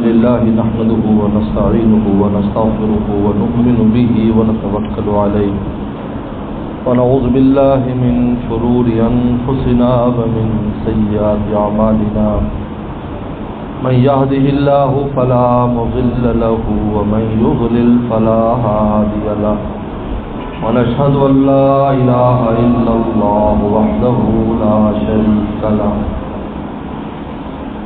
لله نحمده ونستعينه ونستغفره ونؤمن به ونتوكل عليه ونعوذ بالله من شرور أنفسنا ومن سيئات أعمالنا من يهده الله فلا مضل له ومن يضلل فلا هادي له ونشهد أن لا إله إلا الله وحده لا شريك له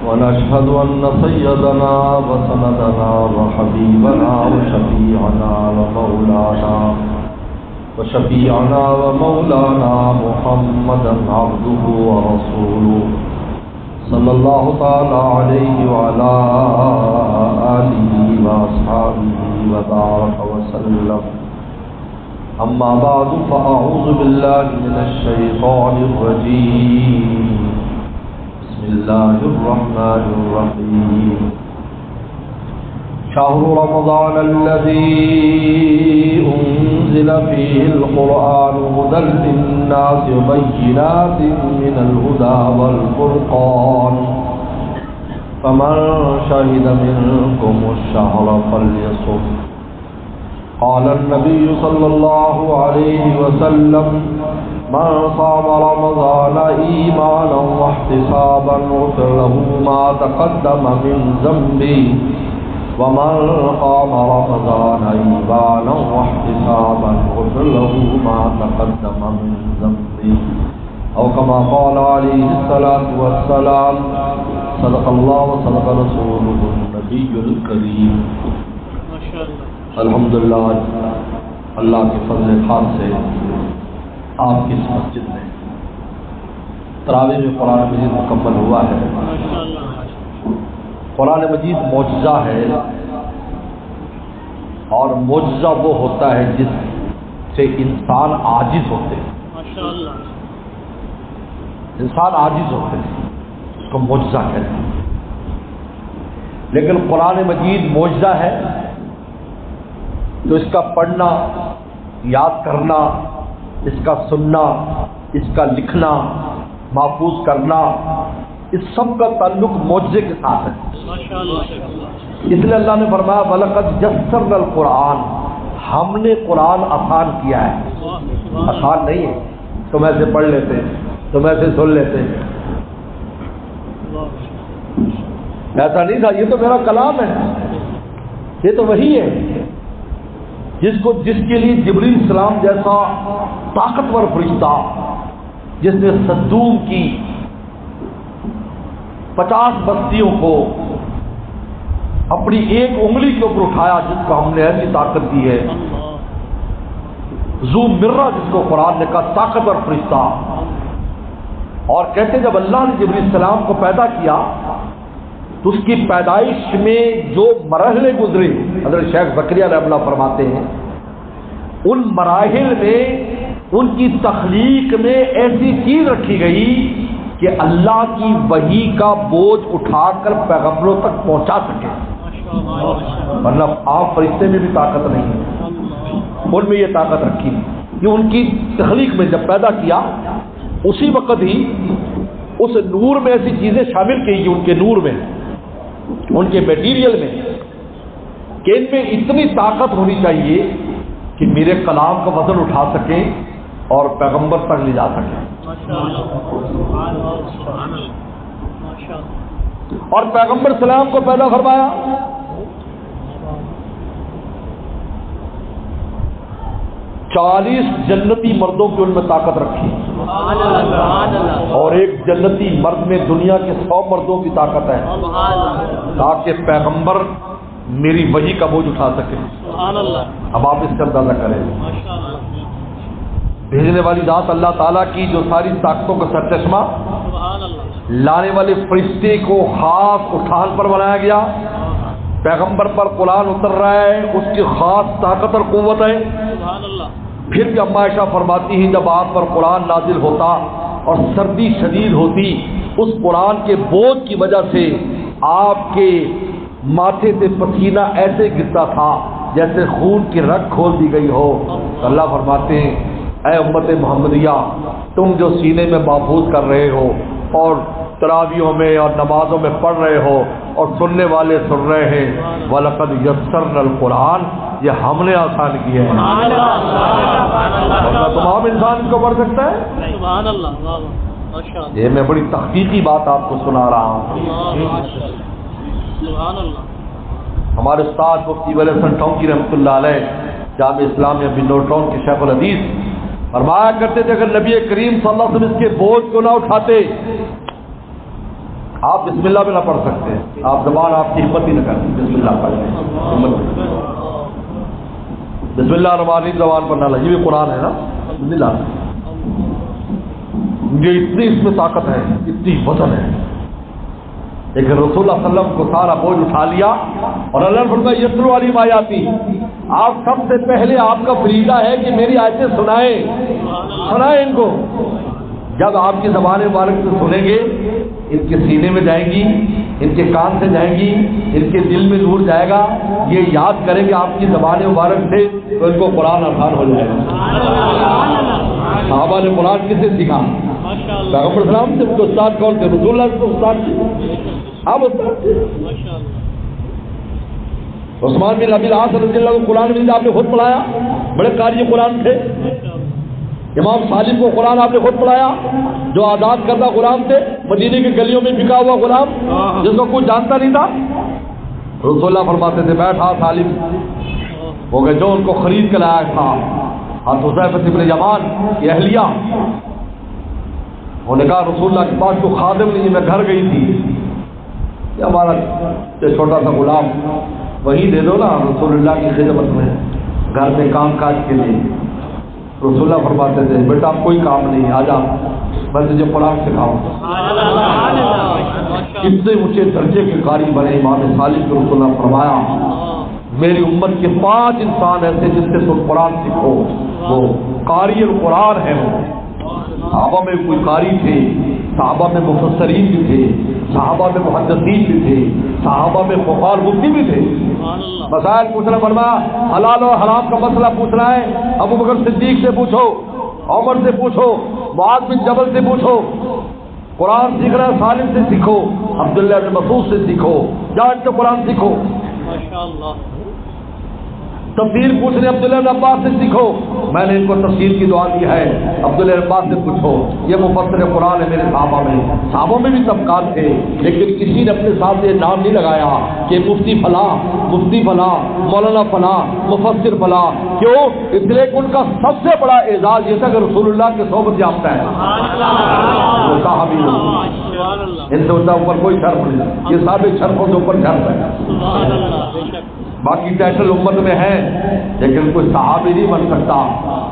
ونشهد أن سيدنا وسندنا وحبيبنا وشفيعنا ومولانا محمدا عبده ورسوله صلى الله تعالى عليه وعلى آله وأصحابه وبارك وسلم. أما بعد فأعوذ بالله من الشيطان الرجيم. بسم الله الرحمن الرحيم. شهر رمضان الذي أنزل فيه القرآن هدى للناس وبينات من الهدى والفرقان فمن شهد منكم الشهر فليصم. قال النبي صلى الله عليه وسلم من صام رمضان إيمانا واحتسابا غفر له ما تقدم من ذنبه ومن قام رمضان إيمانا واحتسابا غفر له ما تقدم من ذنبه أو كما قال عليه الصلاة والسلام. صدق الله وصدق رسوله النبي الكريم. الحمدللہ اللہ کے فضل خاص سے آپ کی اس مسجد میں تراویح میں قرآن مجید مکمل ہوا ہے. قرآن مجید معجزہ ہے اور معجزہ وہ ہوتا ہے جس سے انسان عاجز ہوتے ہیں. انسان عاجز ہوتے ہیں اس کو معجزہ کہتے ہیں. لیکن قرآن مجید معجزہ ہے تو اس کا پڑھنا، یاد کرنا، اس کا سننا، اس کا لکھنا، محفوظ کرنا، اس سب کا تعلق معجزے کے ساتھ ہے. اس لیے اللہ نے فرمایا وَلَقَدْ يَسَّرْنَا الْقُرْآنَ، ہم نے قرآن آسان کیا ہے. آسان نہیں ہے، تم ایسے پڑھ لیتے، تم ایسے سن لیتے. ایسا نہیں تھا، یہ تو میرا کلام ہے، یہ تو وہی ہے جس کے لیے جبریل السلام جیسا طاقتور فرشتہ جس نے صدوم کی 50 بستیوں کو اپنی ایک انگلی کے اوپر اٹھایا، جس کو ہم نے ایسی طاقت دی ہے. ذو مرہ جس کو قرآن نے کہا طاقتور فرشتہ. اور کہتے جب اللہ نے جبریل السلام کو پیدا کیا تو اس کی پیدائش میں جو مرحلے گزرے، حضرت شیخ زکریا رحمہ اللہ فرماتے ہیں ان مراحل میں ان کی تخلیق میں ایسی چیز رکھی گئی کہ اللہ کی وحی کا بوجھ اٹھا کر پیغمبروں تک پہنچا سکے. ورنہ آپ فرشتے میں بھی طاقت نہیں ہے، ان میں یہ طاقت رکھی کہ ان کی تخلیق میں جب پیدا کیا اسی وقت ہی اس نور میں ایسی چیزیں شامل کی ان کے نور میں، ان کے میٹیریل میں، کہ ان میں اتنی طاقت ہونی چاہیے کہ میرے کلام کا وزن اٹھا سکیں اور پیغمبر تک لے جا سکیں. اور پیغمبر سلام کو پیدا فرمایا. چالیس جنتی مردوں کی ان میں طاقت رکھی اور ایک جنتی مرد میں دنیا کے 100 مردوں کی طاقت ہے تاکہ پیغمبر میری وحی کا بوجھ اٹھا سکے. اب آپ اس کا اندازہ کریں، بھیجنے والی ذات اللہ تعالیٰ کی جو ساری طاقتوں کا سرچشمہ، لانے والے فرشتے کو خاص اٹھان پر بنایا گیا. پیغمبر پر قرآن اتر رہا ہے، اس کی خاص طاقت اور قوت ہے. پھر بھی اما عائشہ فرماتی ہیں جب آپ پر قرآن نازل ہوتا اور سردی شدید ہوتی، اس قرآن کے بوجھ کی وجہ سے آپ کے ماتھے سے پسینہ ایسے گرتا تھا جیسے خون کی رگ کھول دی گئی ہو. اللہ فرماتے ہیں اے امت محمدیہ، تم جو سینے میں محفوظ کر رہے ہو اور تراویحوں میں اور نمازوں میں پڑھ رہے ہو، اور سننے والے سن رہے ہیں. وَلَقَدْ يَسَّرْنَا الْقُرْآنَ، یہ ہم نے آسان کیا ہے. ورنہ تمام انسان کو پڑھ سکتا ہے. سبحان اللہ. یہ میں بڑی تحقیقی بات آپ کو سنا رہا ہوں. سبحان اللہ. ہمارے استاد مفتی ولی حسن ٹونکی رحمۃ اللہ علیہ جامع اسلامیہ بنور ٹاؤن کے شیخ الحدیث فرمایا کرتے تھے اگر نبی کریم صلی اللہ علیہ وسلم اس کے بوجھ کو نہ اٹھاتے، آپ بسم اللہ بھی نہ پڑھ سکتے، آپ زبان آپ کی ہمت ہی نہ کرتے. بسم اللہ پڑھ لیں، بسم اللہ الرحمن الرحیم زبان پر نہ لے. یہ بھی قرآن ہے نا. بسم اللہ. یہ اتنی اس میں طاقت ہے، اتنی وزن ہے. لیکن رسول اللہ صلی اللہ علیہ وسلم کو سارا بوجھ اٹھا لیا اور اللہ نے فرمایا یتلو علیہم آیاتی. آپ سب سے پہلے آپ کا فریضہ ہے کہ میری آیتیں سنائیں ان کو. جب آپ کی زبان مبارک سے سنیں گے، ان کے سینے میں جائیں گی، ان کے کان سے جائیں گی، ان کے دل میں نور جائے گا، یہ یاد کریں گے آپ کی زبان مبارک سے، تو ان کو قرآن آسان ہو جائے گا. صحابہ نے قرآن کس سے سیکھا؟ پیغمبر اسلام سے. تو استاد کون تھے؟ رسول اللہ سے استاد تھے. آپ استاد تھے. عثمان بن ابی العاص رضی اللہ عنہ قرآن مجید آپ نے خود پڑھایا، بڑے قاری قرآن تھے. امام سالم کو قرآن آپ نے خود پڑھایا، جو آزاد کردہ غلام تھے، مدینے کی گلیوں میں بکا ہوا غلام جس کو کچھ جانتا نہیں تھا. رسول اللہ فرماتے تھے بیٹھا سالم ہو گئے، جو ان کو خرید کے لایا تھا حذیفہ بن یمان کی اہلیہ. انہوں نے کہا رسول اللہ کے پاس تو خادم نہیں، میں گھر گئی تھی، یہ ہمارا چھوٹا سا غلام وہی دے دو نا رسول اللہ کی خدمت میں، گھر میں کام کاج کے لیے. رسول اللہ فرماتے تھے بیٹا کوئی کام نہیں، آ جا میں تجھے قرآن سکھاؤں. کتنے اونچے درجے کے قاری بنے امام صالح کو. رسول اللہ فرمایا میری امت کے 5 انسان ایسے جن سے تم قرآن سیکھو، وہ قاری القرآن ہے. وہ صحابہ میں کوئی قاری تھے، صحابہ میں مفسرین بھی تھے، صحابہ میں محدثین بھی تھے، صحابہ میں فقہاء مفتی بھی تھے. مسائل پوچھنا، فرمایا حلال اور حرام کا مسئلہ پوچھنا ہے ابو بکر صدیق سے پوچھو، عمر سے پوچھو، معاذ بن جبل سے پوچھو. قرآن سیکھنا ہے سالم سے سیکھو، عبداللہ بن مسعود سے سیکھو، جان سے قرآن سیکھو. تفسیر پوچھنے عبداللہ بن عباس سے سیکھو، میں نے ان کو تفسیر کی دعا دی ہے، عبداللہ بن عباس سے پوچھو. یہ مفسر قرآن ہے میرے صحابہ میں. صحابوں میں بھی طبقات تھے، لیکن کسی نے اپنے ساتھ یہ نام نہیں لگایا کہ مفتی فلاں، مفتی فلاں، مولانا فلاں، مفسر فلاں. کیوں؟ اس لیے کہ ان کا سب سے بڑا اعزاز یہ تھا کہ رسول اللہ کے صحبت یافتہ ہے. وہ صحابی ان سے اوپر کوئی شرف نہیں، یہ سارے شرفوں سے اوپر شرف ہے. باقی ٹائٹل امت میں ہے لیکن کوئی صحابی نہیں بن سکتا.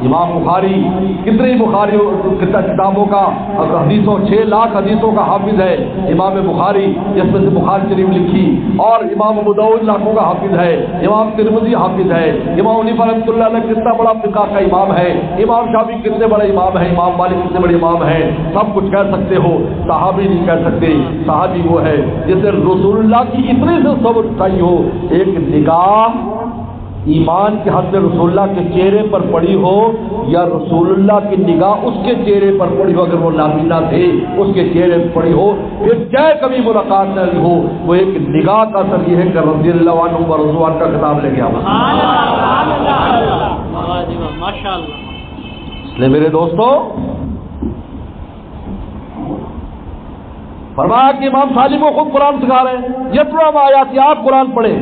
امام بخاری کتنی بخاری کتابوں کا حدیثوں 6 لاکھ حدیثوں کا حافظ ہے امام بخاری، جس میں سے بخاری شریف لکھی. اور امام ابو داؤد لاکھوں کا حافظ ہے، امام ترمذی حافظ ہے، امام حنیفہ رحمۃ اللہ علیہ کتنا بڑا فقہ کا امام ہے، امام شافعی کتنے بڑے امام ہیں، امام مالک کتنے بڑے امام ہیں. سب کچھ کہہ سکتے ہو، صحابی نہیں کہہ سکتے. صحابی وہ ہے جسے رسول اللہ کی اتنی سے صبر چاہیے ہو، ایک نگاہ ایمان کے حد میں رسول اللہ کے چہرے پر پڑی ہو، یا رسول اللہ کی نگاہ اس کے چہرے پر پڑی ہو، اگر وہ نابینا تھے اس کے چہرے پر پڑی ہو، پھر چاہے کبھی ملاقات نہ ہو، وہ ایک نگاہ کا اثر یہ ہے کہ رضی اللہ عنہ و رضوان کا خطاب لے گیا. اس لیے میرے دوستو فرمایا کہ امام صالح کو خود قرآن سکھا رہے ہیں. یتلو آیات، آپ قرآن پڑھیں،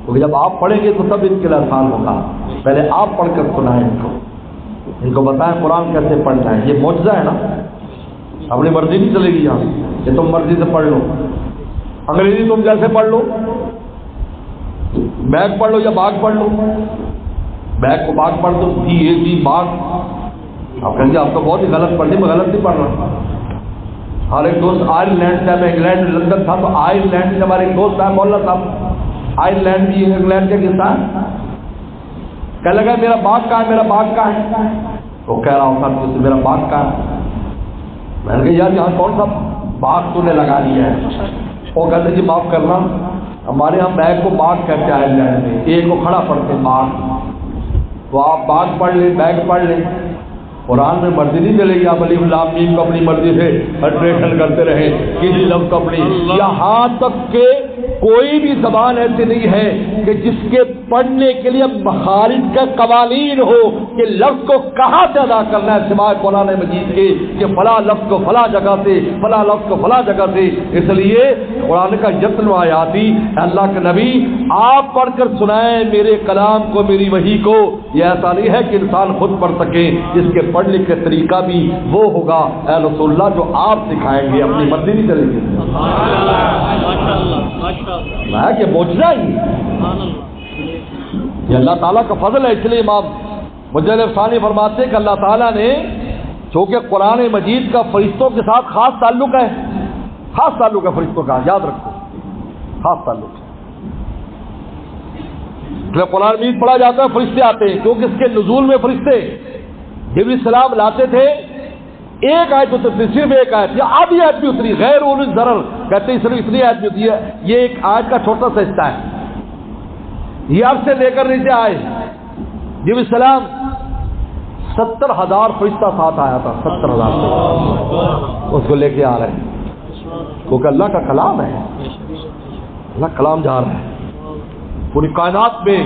کیونکہ جب آپ پڑھیں گے تو تب ان کے لیے آسان ہوگا. پہلے آپ پڑھ کر سنائیں ان کو بتائیں قرآن کیسے پڑھنا ہے. یہ معجزہ ہے نا، اپنی مرضی نہیں چلے گی یہاں کہ تم مرضی سے پڑھ لو. انگریزی تم جیسے پڑھ لو، بیگ پڑھ لو یا باغ پڑھ لو. بیگ کو باغ پڑھ دو، باغ. آپ کہیں گے آپ تو بہت ہی غلط پڑھ لی. میں غلط نہیں پڑھ رہا. ہر ایک دوست آئرلینڈ سے، میں انگلینڈ لندن تھا تو آئرلینڈ سے ہمارے ایک دوست ہے مولانا صاحب، آئرلینڈ بھی انگلینڈ کا قصہ ہے. کہنے لگا میرا باغ کہاں ہے، میرا باغ کہاں ہے. وہ کہہ رہا ہوں صاحب میرا باغ کہاں ہے. میں نے کہا یار یہاں کون سا باغ تو نے لگا لیا ہے. وہ کہتے جی معاف کرنا، ہمارے یہاں بیگ کو باغ کہتے ہیں آئرلینڈ میں، ایک کو کھڑا پڑھتے باغ. تو آپ باغ پڑھ لیں، بیگ پڑھ لیں. قرآن میں مرضی نہیں چلے گی آپ الف لام میم کو اپنی مرضی سے ٹرانسلیٹ کرتے رہیں کسی لفظ کو اپنی. یہاں تک کہ کوئی بھی زبان ایسی نہیں ہے کہ جس کے پڑھنے کے لیے مخارج کا قوانین ہو کہ لفظ کو کہاں سے ادا کرنا ہے سوائے قرآن مجید کے کہ فلاں لفظ کو فلاں جگہ سے، فلاں لفظ کو فلاں جگہ سے۔ اس لیے قرآن کا یتن و آیاتی، اللہ کے نبی آپ پڑھ کر سنائیں میرے کلام کو، میری وحی کو۔ یہ ایسا نہیں ہے کہ انسان خود پڑھ سکے، اس کے پڑھنے کا طریقہ بھی وہ ہوگا اے رسول اللہ جو آپ سکھائیں گے، اپنی مرضی نہیں چلیں گے۔ میں کہ معجزہ ہی یہ اللہ تعالیٰ کا فضل ہے۔ اس لیے امام مجلد ثانی فرماتے ہیں کہ اللہ تعالیٰ نے چونکہ قرآن مجید کا فرشتوں کے ساتھ خاص تعلق ہے، خاص تعلق ہے فرشتوں کا، یاد رکھو خاص تعلق ہے۔ قرآن مجید پڑھا جاتا ہے فرشتے آتے ہیں، کیونکہ اس کے نزول میں فرشتے جبریل السلام لاتے تھے، ایک آیت اترتی، صرف ایک آیت یا آدھی آیت بھی اتری، غیر اول الضرر کہتے ہیں، صرف اتنی آیت بھی ہوتی ہے، یہ ایک آیت کا چھوٹا سا حصہ ہے۔ یہ اب سے لے کر نیچے آئے جبریل السلام 70,000 فرشتہ ساتھ آیا تھا، 70,000 اس کو لے کے آ رہے ہیں، کیونکہ اللہ کا کلام ہے، اللہ کلام جا رہا ہے۔ پوری کائنات میں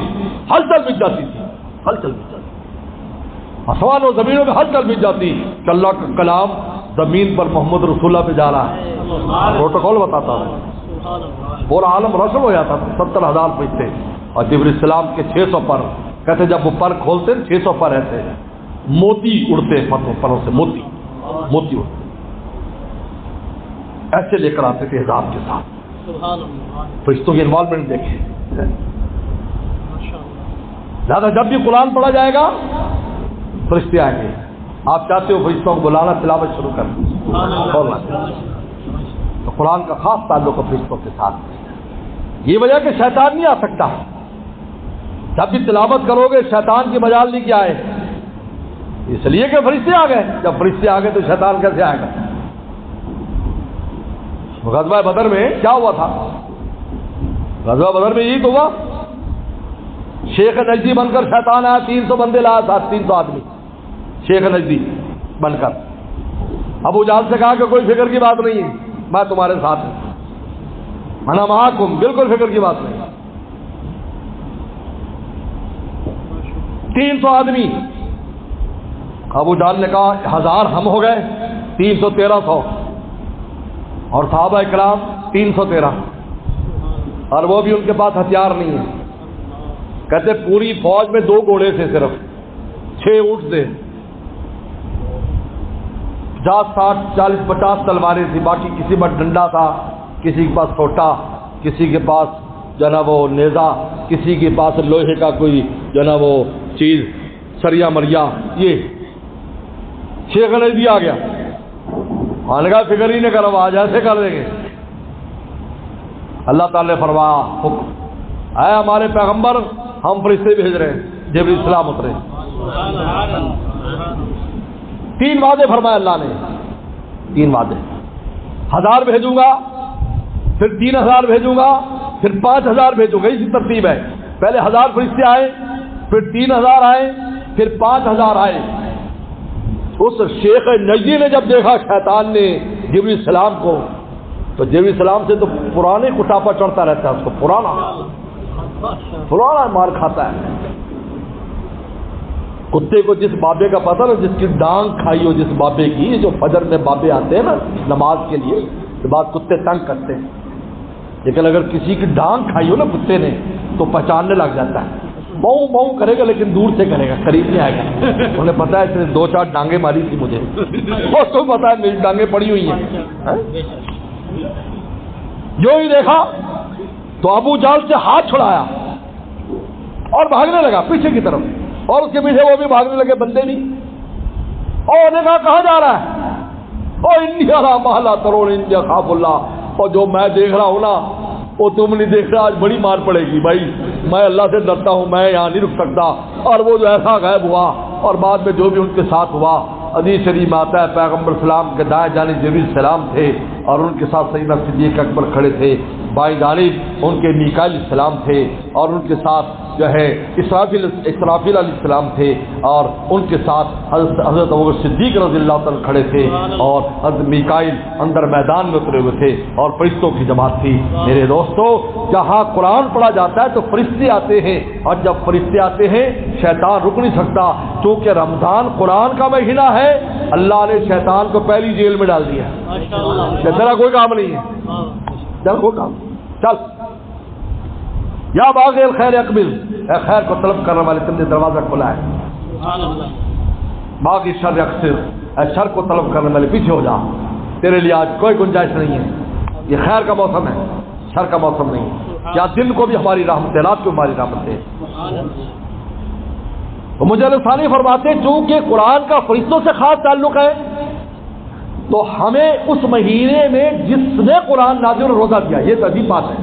ہلچل مچ جاتی تھی، ہلچل مچ جاتی، آسمان و زمینوں میں ہلچل مچ جاتی کہ اللہ کا کلام زمین پر محمد رسول اللہ پہ جا رہا ہے، پروٹوکول بتاتا تھا، پورا عالم روشن ہو جاتا تھا۔ 70,000 فرشتے اور جبریل السلام کے 600 پر، کہتے جب وہ پر کھولتے 600 پر ایسے موتی اڑتے، پروں سے موتی اڑتے، ایسے لے کر آتے تھے حجاب کے ساتھ۔ فرشتوں کی انوالومنٹ دیکھیں، لہٰذا جب بھی قرآن پڑھا جائے گا فرشتے آئیں گے۔ آپ چاہتے ہو فرشتوں کو بلانا، تلاوت شروع کر تو قرآن کا خاص تعلق ہے فرشتوں کے ساتھ۔ یہ وجہ کہ شیطان نہیں آ سکتا، جب بھی تلاوت کرو گے شیطان کی مجال نہیں کیا ہے، اس لیے کہ فرشتے آ گئے۔ جب فرشتے آ گئے تو شیطان کیسے آئے گا؟ غزوہ بدر میں کیا ہوا تھا؟ غزوہ بدر میں یہی تو ہوا، شیخ نجدی بن کر شیطان آیا، 300 بندے لایا تھا، 300 آدمی شیخ نجدی بن کر۔ ابو جہل سے کہا کہ کوئی فکر کی بات نہیں ہے، میں تمہارے ساتھ ہوں، انا معاکم، بالکل فکر کی بات نہیں۔ 300 آدمی، ابو جہل نے کہا 1000 ہم ہو گئے، 300 1300، اور صحابہ کرام 313، اور وہ بھی ان کے پاس ہتھیار نہیں ہے۔ کہتے پوری فوج میں 2 گھوڑے تھے، صرف 6 اونٹ تھے، 50 60 40 50 تلواریں تھی، باقی کسی پر ڈنڈا تھا، کسی کے پاس سوٹا، کسی کے پاس جو نا وہ نیزہ، کسی کے پاس لوہے کا کوئی جو نا وہ چیز، سریا مریا۔ یہ شیخ نجدی آ گیا، آنے کا فکر ہی نہیں کرو، آج ایسے کر دیں گے۔ اللہ تعالی نے فرمایا حکم، اے ہمارے پیغمبر ہم فرشتے بھیج رہے ہیں، جبریل السلام اترے۔ 3 وعدے فرمائے اللہ نے، 3 وعدے، 1000 بھیجوں گا، پھر 3000 بھیجوں گا، پھر 5000 بھیجوں گا، اسی ترتیب ہے۔ پہلے 1000 فرشتے آئے، پھر 3000 آئے، پھر 5000 آئے۔ اس شیخ نجدی نے جب دیکھا شیطان نے جبریل السلام کو، تو جبریل السلام سے تو پرانے کٹاپا چڑھتا رہتا ہے، اس کو پرانا مار کھاتا ہے۔ کتے کو جس بابے کا پتہ نا، جس کی ڈانگ کھائی ہو جس بابے کی، جو فجر میں بابے آتے ہیں نا نماز کے لیے، تو بعد کتے تنگ کرتے ہیں، لیکن اگر کسی کی ڈانگ کھائی ہو نا کتے نے تو پہچاننے لگ جاتا ہے، باؤں باؤں کرے گا لیکن دور سے کرے گا، قریب نہیں آئے گا۔ انہیں پتا ہے اس نے 2-4 ڈانگیں ماری تھی مجھے، اور تو پتا ہے میری ڈانگیں پڑی ہوئی ہیں۔ جو ہی دیکھا تو ابو جہل سے ہاتھ چھڑایا اور بھاگنے لگا پیچھے کی طرف، اور اس کے پیچھے وہ بھی بھاگنے لگے، بندے نہیں۔ اور انہیں کہا کہاں جا رہا ہے؟ اور انڈیا محلہ ترون انڈیا خاف اللہ، اور جو میں دیکھ رہا ہوں نا وہ تم نہیں دیکھ رہا، آج بڑی مار پڑے گی بھائی، میں اللہ سے ڈرتا ہوں، میں یہاں نہیں رک سکتا۔ اور وہ جو ایسا غائب ہوا، اور بعد میں جو بھی ان کے ساتھ ہوا، حدیث شریف میں آتا ہے پیغمبر السلام کے دائیں جانب جبریل السلام تھے، اور ان کے ساتھ سیدنا صدیق اکبر کھڑے تھے، بائیں جانب ان کے میکائیل علیہ السلام تھے اور ان کے ساتھ جو ہے اسرافیل علیہ السلام تھے اور ان کے ساتھ حضرت ابوبکر صدیق رضی اللہ تعالیٰ کھڑے تھے اور حضرت میکائیل اندر میدان میں اترے ہوئے تھے اور فرشتوں کی جماعت تھی۔ میرے دوستو، جہاں قرآن پڑھا جاتا ہے تو فرشتے آتے ہیں، اور جب فرشتے آتے ہیں شیطان رک نہیں سکتا، کیونکہ رمضان قرآن کا مہینہ ہے۔ اللہ نے شیطان کو پہلی جیل میں ڈال دیا، تیرا کوئی کام نہیں ہے، چل کوئی کام چل، یا باغ الخیر اقبل، اے خیر کو طلب کرنے والے تم نے دروازہ کھولا ہے، باغ شر اکثر، اے شر کو طلب کرنے والے پیچھے ہو جا، تیرے لیے آج کوئی گنجائش نہیں ہے، یہ خیر کا موسم ہے، شر کا موسم نہیں ہے۔ کیا دن کو بھی ہماری رحمت ہے، رات کو ہماری رحمت ہے۔ تو مجھے ثانی فرماتے ہیں چونکہ قرآن کا فرشتوں سے خاص تعلق ہے تو ہمیں اس مہینے میں جس نے قرآن نازل روزہ دیا، یہ تو عجیب بات ہے،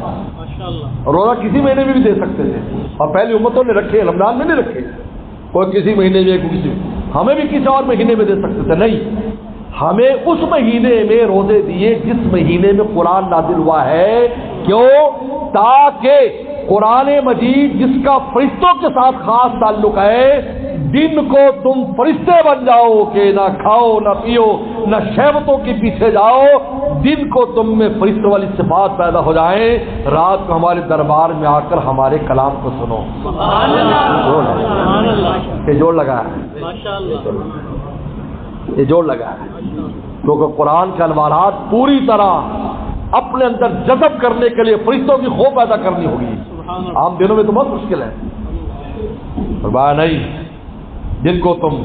روزہ کسی مہینے میں بھی دے سکتے تھے اور پہلی امتوں نے رکھے، رمضان میں نہیں رکھے، کوئی کسی مہینے میں کسی، ہمیں بھی کسی اور مہینے میں دے سکتے تھے، نہیں، ہمیں اس مہینے میں روزے دیے جس مہینے میں قرآن نازل ہوا ہے۔ کیوں؟ تاکہ قرآن مجید جس کا فرشتوں کے ساتھ خاص تعلق ہے، دن کو تم فرشتے بن جاؤ کہ نہ کھاؤ نہ پیو نہ شہوتوں کے پیچھے جاؤ، دن کو تم میں فرشتوں والی صفات پیدا ہو جائیں، رات کو ہمارے دربار میں آ کر ہمارے کلام کو سنو۔ یہ جوڑ لگا ہے، یہ جوڑ لگا ہے، کیونکہ قرآن کے انوارات پوری طرح اپنے اندر جذب کرنے کے لیے فرشتوں کی خوف پیدا کرنی ہوگی۔ عام دنوں میں تو بہت مشکل ہے، فرمایا نہیں، جن کو تم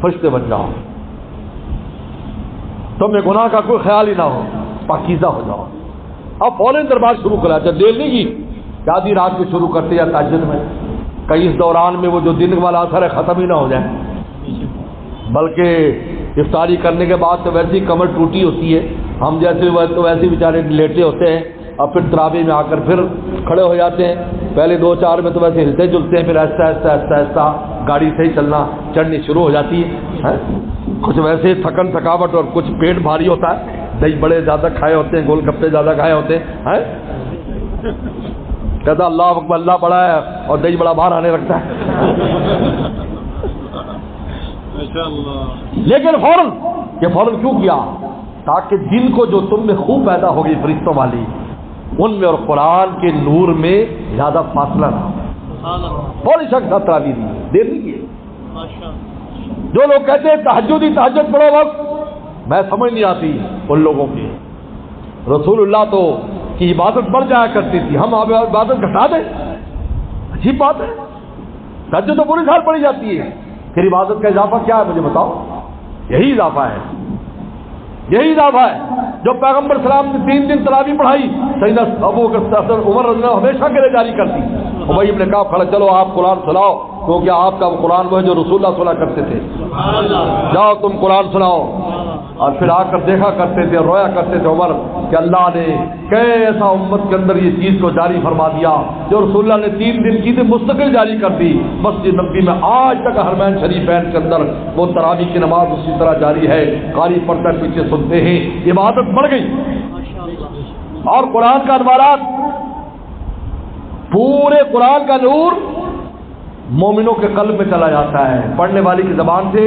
فرشتے بن جاؤ، تمہیں گناہ کا کوئی خیال ہی نہ ہو، پاکیزہ ہو جاؤ۔ اب فوراً دربار شروع کرا، جب دیر نہیں کی، آدھی رات کو شروع کرتے یا تہجد میں، کئی اس دوران میں وہ جو دن والا اثر ہے ختم ہی نہ ہو جائے، بلکہ افطاری کرنے کے بعد تو ویسی کمر ٹوٹی ہوتی ہے، ہم جیسے تو ویسے بیچارے لیٹے ہوتے ہیں، اور پھر تراویح میں آ کر پھر کھڑے ہو جاتے ہیں، پہلے 2-4 میں تو ویسے ہلتے جلتے ہیں، پھر ایسا ایسا ایسا ایسا گاڑی سے ہی چلنا چڑھنی شروع ہو جاتی ہے، کچھ ویسے تھکن تھکاوٹ اور کچھ پیٹ بھاری ہوتا ہے، دہی بڑے زیادہ کھائے ہوتے ہیں، گول گپے زیادہ کھائے ہوتے ہیں، کہتا اللہ اکبر، اللہ بڑا ہے، اور دہی بڑا باہر آنے لگتا ہے۔ لیکن فوراً کیوں کیا؟ تاکہ دن کو جو تم میں خوب پیدا ہوگی فرشتوں والی، ان میں اور قرآن کے نور میں زیادہ فاصلہ نہ ہو۔ فوری شخص تراویح دی، دیر نہیں کی۔ جو لوگ کہتے ہیں تہجد پڑھو وقت، میں سمجھ نہیں آتی ان لوگوں کی۔ رسول اللہ تو کی عبادت بڑھ جایا کرتی تھی، ہم عبادت گھٹا دیں؟ عجیب بات ہے، تہجد تو پوری سال پڑھی جاتی ہے، پھر عبادت کا اضافہ کیا ہے مجھے بتاؤ؟ یہی اضافہ ہے، یہی اضافہ ہے۔ جو پیغمبر سلام نے 3 دن تراویح پڑھائی، سیدنا ابوبکر عمر رضی اللہ عنہ ہمیشہ کے لیے جاری کرتی، ابی ابن کعب کھڑا، چلو آپ قرآن سناؤ، کیونکہ آپ کا وہ قرآن وہ ہے جو رسول اللہ سنا کرتے تھے، جاؤ تم قرآن سناؤ۔ اور پھر آ کر دیکھا کرتے تھے، رویا کرتے تھے عمر کہ اللہ نے کیسا امت کے اندر یہ چیز کو جاری فرما دیا جو رسول اللہ نے 3 دن کی تھی مستقل جاری کر دی۔ مسجد نبوی میں آج تک حرمین شریفین کے اندر وہ تراویح کی نماز اسی طرح جاری ہے، قاری پڑھتا پیچھے سنتے ہیں، عبادت بڑھ گئی۔ اور قرآن کا انوارات، پورے قرآن کا نور مومنوں کے قلب میں چلا جاتا ہے، پڑھنے والے کی زبان سے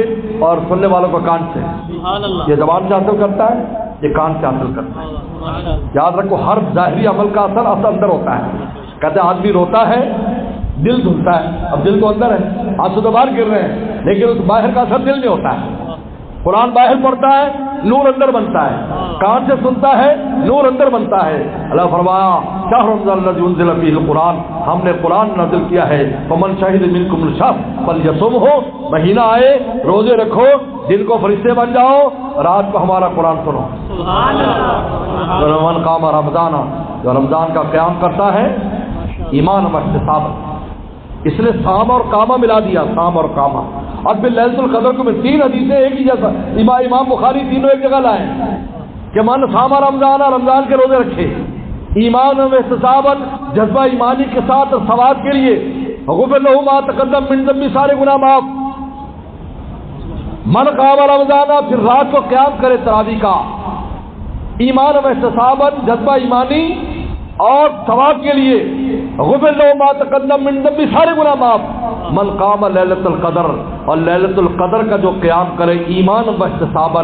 اور سننے والوں کا کان سے۔ یہ زبان سے حاصل کرتا ہے، یہ کان سے حاصل کرتا ہے۔ یاد رکھو، ہر ظاہری عمل کا اثر اندر ہوتا ہے۔ کہتے ہیں آدمی روتا ہے، دل دھلتا ہے، اب دل تو اندر ہے، آنسو تو باہر گر رہے ہیں، لیکن اس باہر کا اثر دل میں ہوتا ہے۔ قرآن باہر پڑھتا ہے، نور اندر بنتا ہے، کان سے سنتا ہے، نور اندر بنتا ہے۔ اللہ فرمایا شہر رمضان الذی انزل فیہ القرآن، ہم نے قرآن نازل کیا ہے، فمن شہد منکم الشہر فلیصمہ، مہینہ آئے روزے رکھو، دن کو فرشتے بن جاؤ، رات کو ہمارا قرآن سنو۔ سبحان اللہ۔ من قام رمضان، جو رمضان کا قیام کرتا ہے ایمان و احتساب، اس نے سام اور کامہ ملا دیا، سام اور کامہ۔ اور پھر ليلۃ القدر کو میں 3 حدیثیں ایک ہی جیسا، امام بخاری تینوں ایک جگہ لائے کہ من صام رمضان، رمضان کے روزے رکھے، ایمان و احتسابا، جذبہ ایمانی کے ساتھ اور ثواب کے لیے، غفر لہ ما تقدم من ذنبہ، سارے گناہ معاف۔ من قام رمضان، پھر رات کو قیام کرے تراویح کا، ایمان و احتسابا، جذبہ ایمانی اور ثواب کے لیے غفر لہ ما تقدم من ذنبہ، سارے گناہ معاف. من قام لیلۃ القدر، اور لیلۃ القدر کا جو قیام کرے ایمان و احتسابا،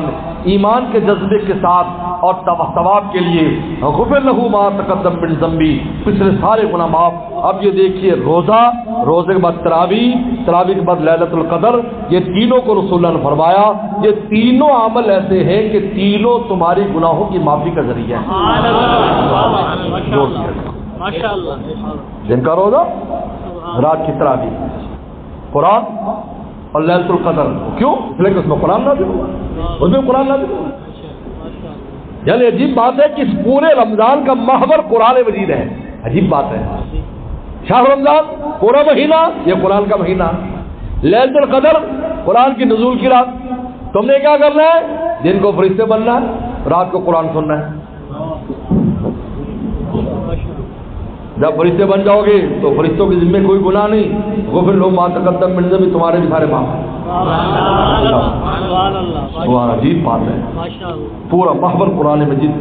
ایمان کے جذبے کے ساتھ اور ثواب کے لیے، غفر لہ ما تقدم من ذنبہ، پچھلے سارے گناہ معاف. اب یہ دیکھیے روزہ، روزے کے بعد تراویح، تراویح کے بعد لیلۃ القدر، یہ تینوں کو رسول اللہ نے فرمایا یہ تینوں عمل ایسے ہیں کہ تینوں تمہاری گناہوں کی معافی کا ذریعہ ہے. جن کا روزہ، رات کی تراویح، قرآن اور لیلۃ القدر. کیوں؟ اس لیے کہ اس میں قرآن نازل ہوا، اس میں قرآن نازل ہوا. یعنی عجیب بات ہے کہ اس پورے رمضان کا محور قرآن مجید ہے. عجیب بات ہے. شاہ رمضان پورا مہینہ یہ قرآن کا مہینہ، لیلۃ القدر قرآن کی نزول کی رات. تم نے کیا کرنا ہے؟ دن کو فرشتے بننا ہے، رات کو قرآن سننا ہے. جب فرشتے بن جاؤ گے تو فرشتوں کے ذمہ کوئی گناہ نہیں. غفر لہ ما تقدم من ذنبہ، تمہارے بھی سارے معاف. سبحان. عجیب بات ہے. پورا محور قرآن مجید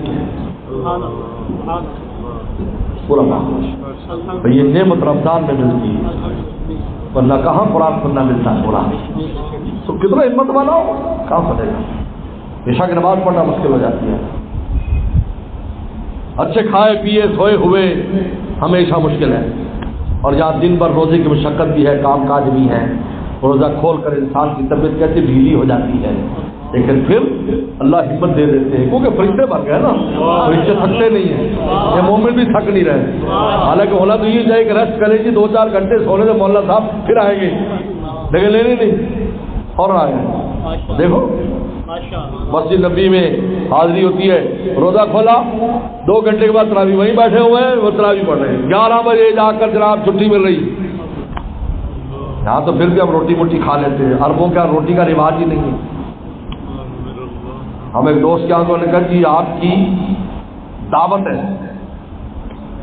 پورا محور. یہ نعمت رمضان میں ملتی ہے ورنہ کہاں قرآن سننا ملتا ہے. قرآن تو کتنا ہمت والا ہو، کہاں پڑے گا. عشاء کی نماز پڑھنا مشکل ہو جاتی ہے. اچھے کھائے پیے سوئے ہوئے ہمیشہ مشکل ہے. اور جہاں دن بھر روزے کی مشقت بھی ہے، کام کاج بھی ہے، روزہ کھول کر انسان کی طبیعت کیسے ڈھیلی ہو جاتی ہے، لیکن پھر اللہ ہمت دے دیتے ہیں کیونکہ فرشتے بن گئے نا. فرشتے تھکتے نہیں ہیں، یہ مومن بھی تھک نہیں رہے. حالانکہ ہونا تو یہ چاہیے کہ ریسٹ کرے گی، 2-4 گھنٹے سونے سے مولانا صاحب پھر آئیں گے، لیکن لینے نہیں اور آئے. دیکھو مسجد نبی میں حاضری ہوتی ہے، روزہ کھولا 2 گھنٹے کے بعد تراویح وہیں بیٹھے ہوئے ہیں، وہ تراویح پڑھ رہے ہیں. 11 بجے جا کر جناب چھٹی مل رہی. یہاں تو پھر بھی ہم روٹی موٹی کھا لیتے ہیں، عربوں کا روٹی کا رواج ہی نہیں ہے. ہم ایک دوست کے آنکھوں نے کہا جی آپ کی دعوت ہے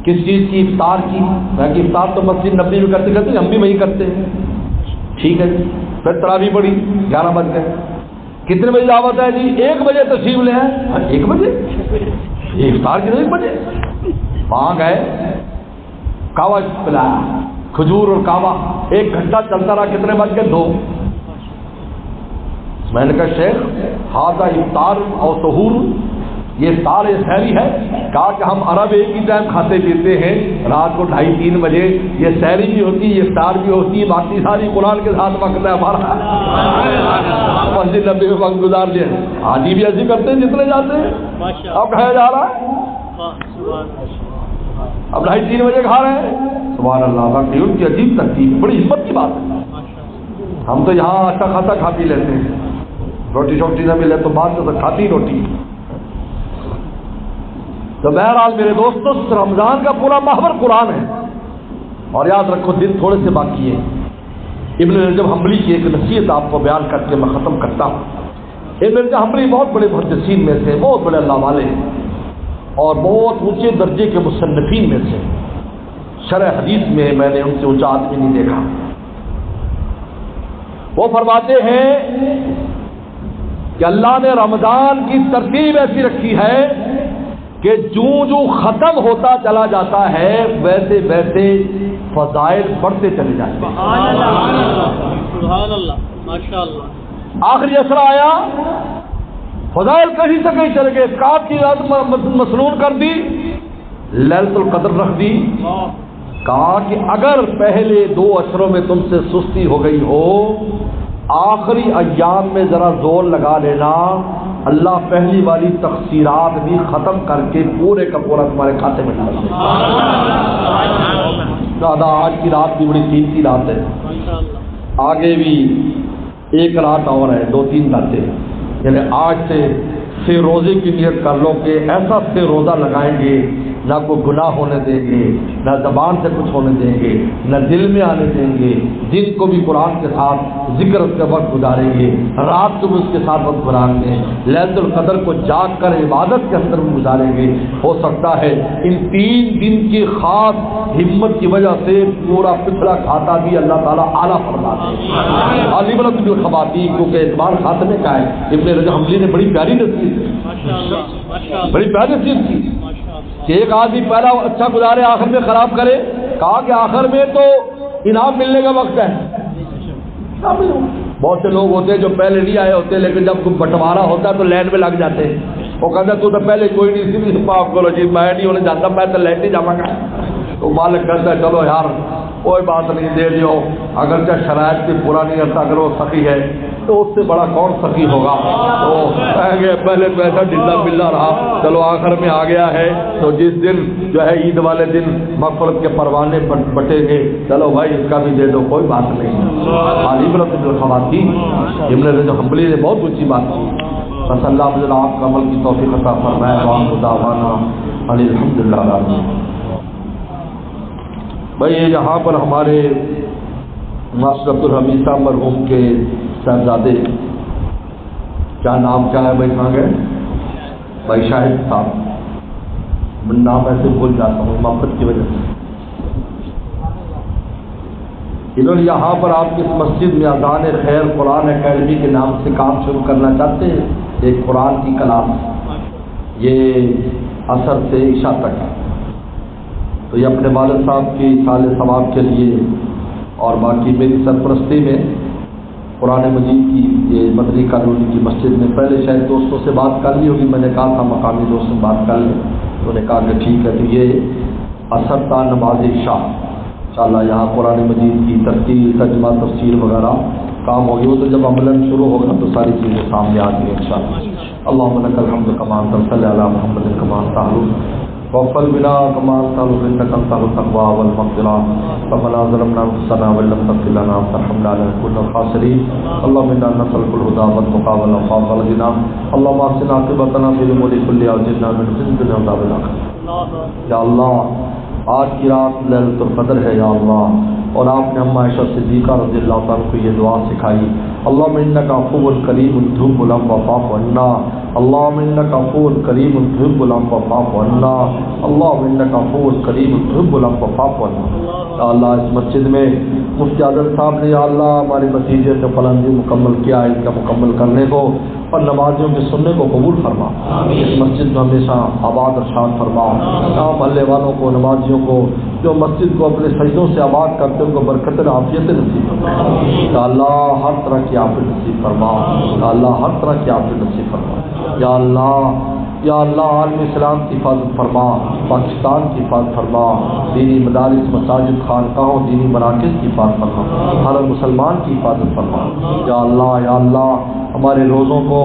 کس چیز کی؟ افطار کی. میں کہ افطار تو مسجد نبی میں کرتے ہم بھی وہی کرتے ہیں. ٹھیک ہے جی. پھر تراویح پڑھی، 11 بج گئے. کتنے بجے دعوت ہے جی؟ 1 بجے تشریف لے آئے. 1 بجے یہ افطار کی 1 بجے. وہاں گئے، کہوہ پلایا، کھجور اور کہوہ. 1 گھنٹہ چلتا رہا. کتنے بج گئے؟ 2. میں نے کہا شیخ ہذا افطار اور سحور، یہ افطار سحری ہے. کہا کہ ہم عرب ایک ہی ٹائم کھاتے پیتے ہیں، رات کو 2:30-3 بجے یہ سحری بھی ہوتی ہے، یہ افطار بھی ہوتی ہے، باقی ساری قرآن کے ساتھ وقت ہے ہمارا. مسجد نبی میں وقت گزار لیا. آج بھی ایسے کرتے ہیں جتنے جاتے ہیں. اب کھایا جا رہا ہے، اب 2:30-3 بجے کھا رہے ہیں. سبحان اللہ. باقی ان کی عجیب ترتیب، بڑی ہمت کی بات ہے. ہم تو یہاں اچھا خاصا کھا پی لیتے ہیں، روٹی شوٹی نہ ملے تو بعد میں تو کھاتی روٹی. تو بہرحال میرے دوستو رمضان کا پورا محور قرآن ہے. اور یاد رکھو دن تھوڑے سے باقی ہے. ابن رجب حنبلی کی ایک نصیحت آپ کو بیان کر کے میں ختم کرتا ہوں. ابن رجب حنبلی بہت بڑے محدثین میں سے، بہت بڑے اللہ والے ہیں اور بہت اونچے درجے کے مصنفین میں سے. شرح حدیث میں میں نے ان سے اونچا آدمی نہیں دیکھا. وہ فرماتے ہیں کہ اللہ نے رمضان کی ترتیب ایسی رکھی ہے کہ جو ختم ہوتا چلا جاتا ہے ویسے ویسے فضائل بڑھتے چلے جاتے ہیں. سبحان اللہ، ماشاءاللہ. آخری اثر آیا، فضائل کہیں سے کہیں چلے گئے. کعب کی رات مسنون کر دی، لیلۃ القدر رکھ دی. کہا کہ اگر پہلے 2 اشروں میں تم سے سستی ہو گئی ہو، آخری ایام میں ذرا زور لگا لینا، اللہ پہلی والی تقصیرات بھی ختم کر کے پورے کا پورا تمہارے کھاتے میں ڈال دے. دادا آج کی رات بھی بڑی قیمتی رات ہے. آگے بھی 1 رات اور ہے، 2-3 راتیں. یعنی آج سے روزے کی نیت کر لو کہ ایسا سے روزہ لگائیں گے، نہ کوئی گناہ ہونے دیں گے، نہ زبان سے کچھ ہونے دیں گے، نہ دل میں آنے دیں گے. دن کو بھی قرآن کے ساتھ ذکر اس کا وقت گزاریں گے، رات کو بھی اس کے ساتھ وقت گزاریں گے. لیلۃ القدر کو جاگ کر عبادت کے اندر بھی گزاریں گے. ہو سکتا ہے ان 3 دن کی خاص ہمت کی وجہ سے پورا پچھلا کھاتا بھی اللہ تعالیٰ اعلیٰ فرما دے. عالی بلند بالخواتین، کیونکہ اعتبار خاتمے کا ہے. ابن رجب حنبلی نے بڑی پیاری نصیحت کی، بڑی پیاری نصیحت کی. کہ ایک آدمی پہلا اچھا گزارے آخر میں خراب کرے؟ کہا کہ آخر میں تو انعام ملنے کا وقت ہے. بہت سے لوگ ہوتے ہیں جو پہلے نہیں آئے ہوتے لیکن جب بٹوارا ہوتا ہے تو لائن میں لگ جاتے ہیں. وہ کہتا ہے تو پہلے کوئی نہیں سی معاف کرو جی میں نہیں ہونے جاتا میں تو لائن نہیں جاؤں گا. تو مالک کہتا ہے چلو یار کوئی بات نہیں دے دیو، اگرچہ شرائط بھی پورا نہیں کرتا، اگر وہ سخی ہے تو اس سے بڑا کون سخی ہوگا. تو کہیں گے پہلے تو ایسا ڈلا بلا رہا، چلو آخر میں آ گیا ہے تو جس دن جو ہے عید والے دن مغفرت کے پروانے بٹیں گے چلو بھائی اس کا بھی دے دو، کوئی بات نہیں. عبرت بالخواتین ابن رجب حنبلی نے بہت اونچی بات کی. بس اللہ تعالیٰ آپ کا عمل کی توفیق عطا فرمائے. وآخر دعوانا ان الحمدللہ رب العالمین. بھائی یہاں پر ہمارے ماسٹر عبدالحمید صاحب مرحوم کے صاحبزادے، کیا نام کیا ہے بھائی کہاں گئے؟ بھائی شاہد صاحب، میں نام ایسے بھول جاتا ہوں محبت کی وجہ سے. انہوں نے یہاں پر آپ کی اس مسجد میں اذان خیر قرآن اکیڈمی کے نام سے کام شروع کرنا چاہتے ہیں. ایک قرآن کی کلاس، یہ عصر سے عشاء تک ہے. تو یہ اپنے والد صاحب کی سال ثواب کے لیے اور باقی میری سرپرستی میں قرآن مجید کی یہ مدنی کالونی کی مسجد میں پہلے شاید دوستوں سے بات کر لی ہوگی، میں نے کہا تھا مقامی دوستوں سے بات کر لیں، انہوں نے کہا کہ ٹھیک ہے. تو یہ عصر تا نماز عشاء انشاءاللہ یہاں قرآن مجید کی ترتیل ترجمہ تفسیر وغیرہ کام ہوگی. وہ تو جب عملاً شروع ہوگا تو ساری چیزیں سامنے آ گئی انشاءاللہ. اللہم لک الحمد کما صلی علی محمد کما تعلق وفل بنا کما تعلق انک انت التقوی والمغفرہ ربنا ظلمنا انفسنا وان لم تغفر لنا وترحمنا لنكن من الخاسرین. اللهم انا نسألك الهدى والتقى والعفاف والغنى. اللهم احسن عاقبتنا في الامور كلها واجرنا من خزي الدنيا وعذاب الاخرة. یا اللہ آج کی رات لیلۃ القدر ہے یا اللہ، اور آپ نے ہم عائشہ صدیقہ رضی اللہ تعالیٰ کو یہ دعا سکھائی. اللہم انک عفو کریم تحب العفو فاعف عنا. اللہم انک عفو کریم تحب العفو فاعف عنا. اللہم انک عفو کریم تحب العفو فاعف عنا. یا اللہ اس مسجد میں مفتی عادل صاحب نے یا اللہ ہمارے بھتیجے سے فلنگی مکمل کیا، اس کا مکمل کرنے کو اور نمازیوں کے سننے کو قبول فرما. اس مسجد میں ہمیشہ آباد اور شاد فرما. تمام محلے والوں کو نمازیوں کو جو مسجد کو اپنے سجدوں سے آباد کرتے ان کو برکت عافیت نصیب فرما. یا اللہ ہر طرح کی عافیت نصیب فرما. یا اللہ ہر طرح کی عافیت نصیب فرما. یا اللہ یا اللہ عالم اسلام کی حفاظت فرما، پاکستان کی حفاظت فرما، دینی مدارس مساجد خانقاہوں دینی مراکز کی حفاظت فرما، ہر مسلمان کی حفاظت فرما. یا اللہ ہمارے روزوں کو،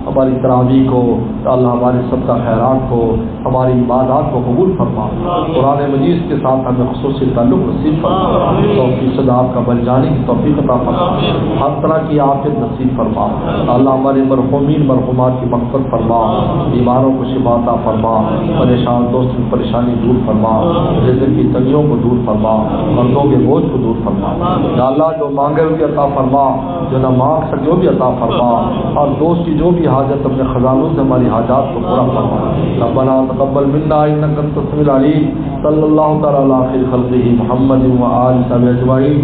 ہماری تراویح کو، یا اللہ ہمارے صدقہ خیرات کو، ہماری عبادات کو قبول فرما. قرآن مجید کے ساتھ ہمیں خصوصی تعلق نصیب فرما. 100% آپ کا بن جانے کی توفیق عطا فرما. ہر طرح کی عافیت نصیب فرما. اللہ ہمارے مرحومین مرحومات کی مغفرت فرما، بیماروں کو شفا عطا فرما، پریشان دوست کی پریشانی دور فرما، رزق کی تنگیوں کو دور فرما، مردوں کے بوجھ کو دور فرما. یا اللہ جو مانگے وہ بھی عطا فرما، جو نہ مانگ سکے وہ بھی عطا فرما، اور دوست کی جو بھی حاجت اپنے خزانوں سے ہماری حاجات کو پورا فرما. ربنا تقبل منا انک انت السمیع العلیم. صلی اللہ تعالی علی خیر خلقہ محمد و آلہ اجمعین.